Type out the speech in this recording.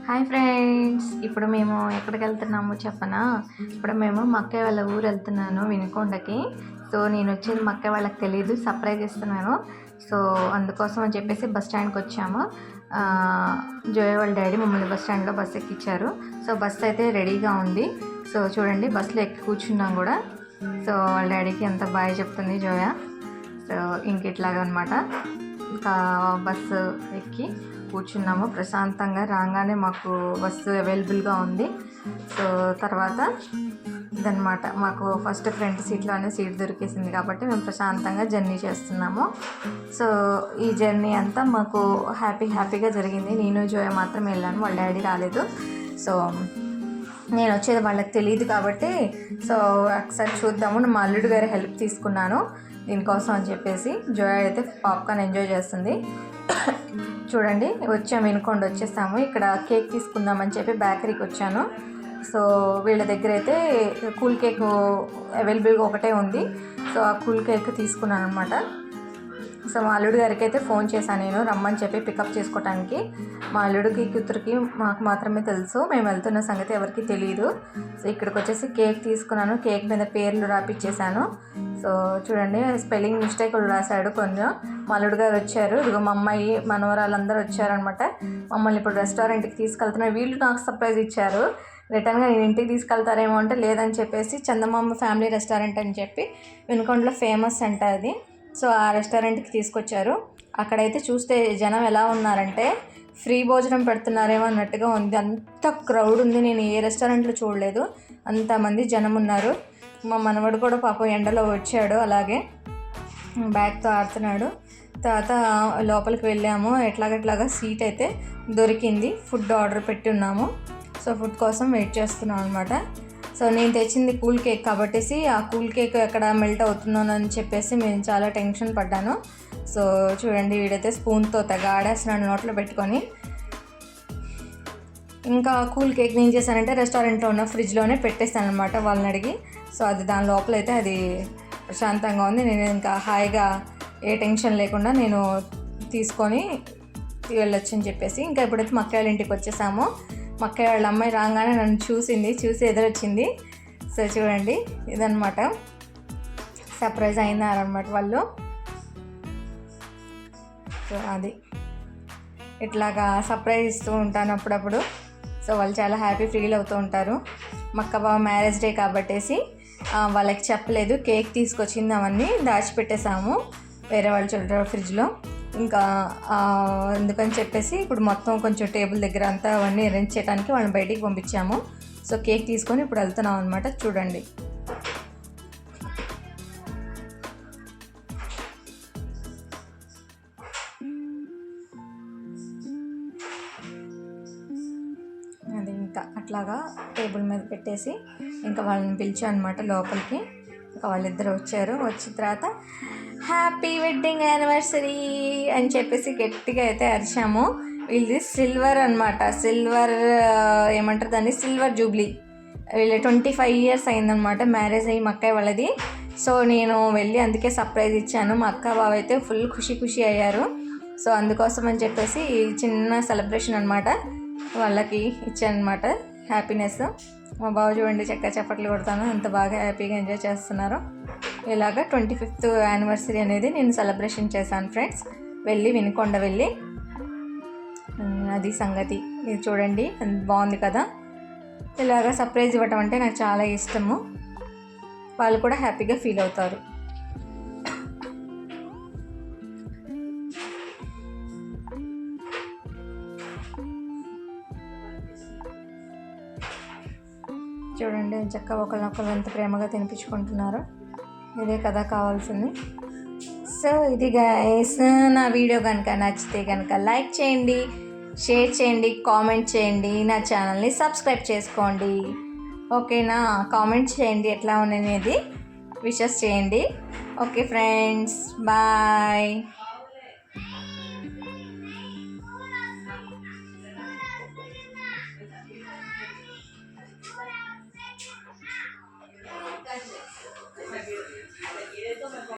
Hi friends, ఇప్పుడు మేము ఎక్కడికి వెళ్తున్నామో చెప్పనా? ఇప్పుడు మేము మా అక్కయ్య వాళ్ళ ఊరు వెళ్తున్నాను, వినుకొండకి. సో నేను వచ్చేది మా అక్కయ్య వాళ్ళకి తెలియదు, సర్ప్రైజ్ ఇస్తున్నాను. సో అందుకోసం అని చెప్పేసి బస్ స్టాండ్కి వచ్చాము. జోయ వాళ్ళ డాడీ మమ్మల్ని బస్ స్టాండ్లో బస్ ఎక్కించారు. సో బస్ అయితే రెడీగా ఉంది. సో చూడండి, బస్సులో ఎక్కి కూర్చున్నాం కూడా. సో వాళ్ళ డాడీకి ఎంత బాగా చెప్తుంది జోయ. సో ఇంక ఇట్లాగా అనమాట. ఇంకా బస్సు ఎక్కి కూర్చున్నాము ప్రశాంతంగా. రాగానే మాకు బస్సు అవైలబుల్గా ఉంది. సో తర్వాత ఇదనమాట, మాకు ఫస్ట్ ఫ్రంట్ సీట్లోనే సీట్ దొరికేసింది కాబట్టి మేము ప్రశాంతంగా జర్నీ చేస్తున్నాము. సో ఈ జర్నీ అంతా మాకు హ్యాపీగా జరిగింది. నేను జోయ మాత్రం వెళ్ళాను, వాళ్ళ డాడీ రాలేదు. సో నేను వచ్చేది వాళ్ళకి తెలియదు కాబట్టి సో ఒకసారి చూద్దాము. మా అల్లుడు గారి హెల్ప్ తీసుకున్నాను దీనికోసం అని చెప్పేసి. జోయ అయితే పాప్కార్న్ ఎంజాయ్ చేస్తుంది. చూడండి, వచ్చాము, వినుకొండ వచ్చేసాము. ఇక్కడ కేక్ తీసుకుందామని చెప్పి బేకరీకి వచ్చాను. సో వీళ్ళ దగ్గర అయితే కూల్ కేక్ అవైలబుల్గా ఒకటే ఉంది. సో ఆ కూల్ కేక్ తీసుకున్నాను అనమాట. సో మా అల్లుడు గారికి అయితే ఫోన్ చేశాను నేను, రమ్మని చెప్పి పికప్ చేసుకోవడానికి. మా అల్లుడికి కూతురికి మాకు మాత్రమే తెలుసు, మేము వెళ్తున్న సంగతి ఎవరికి తెలియదు. సో ఇక్కడికి వచ్చేసి కేక్ తీసుకున్నాను. కేక్ మీద పేర్లు రాపిచ్చేసాను. సో చూడండి, స్పెల్లింగ్ మిస్టేక్లు రాశాడు కొంచెం. మా అల్లుడు గారు వచ్చారు, ఇదిగో మా అమ్మాయి మనవరాళ్ళందరూ వచ్చారనమాట. మమ్మల్ని ఇప్పుడు రెస్టారెంట్కి తీసుకెళ్తున్నారు. వీళ్ళు నాకు సర్ప్రైజ్ ఇచ్చారు. రిటర్న్గా నేను ఇంటికి తీసుకెళ్తారేమో అంటే లేదని చెప్పేసి చందమామ ఫ్యామిలీ రెస్టారెంట్ అని చెప్పి వినుకొండలో ఫేమస్ అంట అది. సో ఆ రెస్టారెంట్కి తీసుకొచ్చారు. అక్కడైతే చూస్తే జనం ఎలా ఉన్నారంటే ఫ్రీ భోజనం పెడుతున్నారేమో అన్నట్టుగా ఉంది. అంత క్రౌడ్ ఉంది, నేను ఏ రెస్టారెంట్లో చూడలేదు, అంతమంది జనం ఉన్నారు. మా మనవడు కూడా పాపం ఎండలో వచ్చాడు, అలాగే బ్యాగ్తో ఆడుతున్నాడు. తర్వాత లోపలికి వెళ్ళాము. ఎట్లాగట్లాగా సీట్ అయితే దొరికింది. ఫుడ్ ఆర్డర్ పెట్టి ఉన్నాము. సో ఫుడ్ కోసం వెయిట్ చేస్తున్నాం అనమాట. సో నేను తెచ్చింది కూల్ కేక్ కాబట్టి ఆ కూల్ కేక్ ఎక్కడ మెల్ట్ అవుతుందోనని చెప్పేసి నేను చాలా టెన్షన్ పడ్డాను. సో చూడండి, వీడైతే స్పూన్తో తెగ ఆడేస్తున్నాడు నోట్లో పెట్టుకొని. ఇంకా కూల్ కేక్ నేను చేశానంటే రెస్టారెంట్లో ఉన్న ఫ్రిడ్జ్లోనే పెట్టేస్తాను అనమాట వాళ్ళని అడిగి. సో అది దాని లోపలైతే అది ప్రశాంతంగా ఉంది. నేను ఇంకా హాయిగా ఏ టెన్షన్ లేకుండా నేను తీసుకొని వెళ్ళొచ్చు అని చెప్పేసి. ఇంకా ఇప్పుడైతే మా అక్కయ్య వాళ్ళ ఇంటికి వచ్చేసాము. మా అక్కయ్య వాళ్ళ అమ్మాయి రాగానే నన్ను చూసి ఎదురొచ్చింది. సో చూడండి, ఇదనమాట సర్ప్రైజ్ అయినారనమాట వాళ్ళు. సో అది ఇట్లాగా సర్ప్రైజ్ ఇస్తూ ఉంటాను అప్పుడప్పుడు. సో వాళ్ళు చాలా హ్యాపీ ఫీల్ అవుతూ ఉంటారు. మా అక్క బావ మ్యారేజ్ డే కాబట్టేసి వాళ్ళకి చెప్పలేదు, కేక్ తీసుకొచ్చింది అవన్నీ దాచిపెట్టేసాము వేరే వాళ్ళు చూడరు ఫ్రిడ్జ్లో. ఇంకా అందుకని చెప్పేసి ఇప్పుడు మొత్తం కొంచెం టేబుల్ దగ్గర అంతా అవన్నీ అరేంజ్ చేయడానికి వాళ్ళని బయటికి పంపించాము. సో కేక్ తీసుకొని ఇప్పుడు వెళ్తున్నాం అనమాట. చూడండి, అది ఇంకా అట్లాగా టేబుల్ మీద పెట్టేసి ఇంకా వాళ్ళని పిలిచాను అనమాట లోపలికి. ఇంకా వాళ్ళిద్దరు వచ్చారు. వచ్చిన తర్వాత హ్యాపీ వెడ్డింగ్ యానివర్సరీ అని చెప్పేసి గట్టిగా అయితే అరిచాము. వీళ్ళది సిల్వర్ అనమాట, సిల్వర్ ఏమంటారు దాన్ని, సిల్వర్ జూబ్లీ. వీళ్ళ 25 years అయిందనమాట మ్యారేజ్ అయ్యి మా అక్కయ్య వాళ్ళది. సో నేను వెళ్ళి అందుకే సర్ప్రైజ్ ఇచ్చాను. మా అక్క బావ అయితే ఫుల్ ఖుషి అయ్యారు. సో అందుకోసం అని చెప్పేసి చిన్న సెలబ్రేషన్ అనమాట వాళ్ళకి ఇచ్చాను అనమాట, హ్యాపీనెస్. మా బావ చూడండి చప్పట్లు కొడతాను, అంత బాగా హ్యాపీగా ఎంజాయ్ చేస్తున్నారు. ఇలాగా 25th యానివర్సరీ అనేది నేను సెలబ్రేషన్ చేశాను ఫ్రెండ్స్. వినుకొండ వెళ్ళి అది సంగతి. ఇది చూడండి, బాగుంది కదా. ఇలాగా సర్ప్రైజ్ ఇవ్వటం అంటే నాకు చాలా ఇష్టము. వాళ్ళు కూడా హ్యాపీగా ఫీల్ అవుతారు. చూడండి, చక్కగా ఒకరినొకరు ఎంత ప్రేమగా తినిపించుకుంటున్నారు. ఇదే కదా కావాల్సింది. సో ఇది గైస్, నా వీడియో కనుక నచ్చితే కనుక లైక్ చేయండి, షేర్ చేయండి, కామెంట్ చేయండి, నా ఛానల్ని సబ్స్క్రైబ్ చేసుకోండి. ఓకేనా? కామెంట్ చేయండి ఎట్లా ఉన్నది, విషెస్ చేయండి. Okay friends, bye.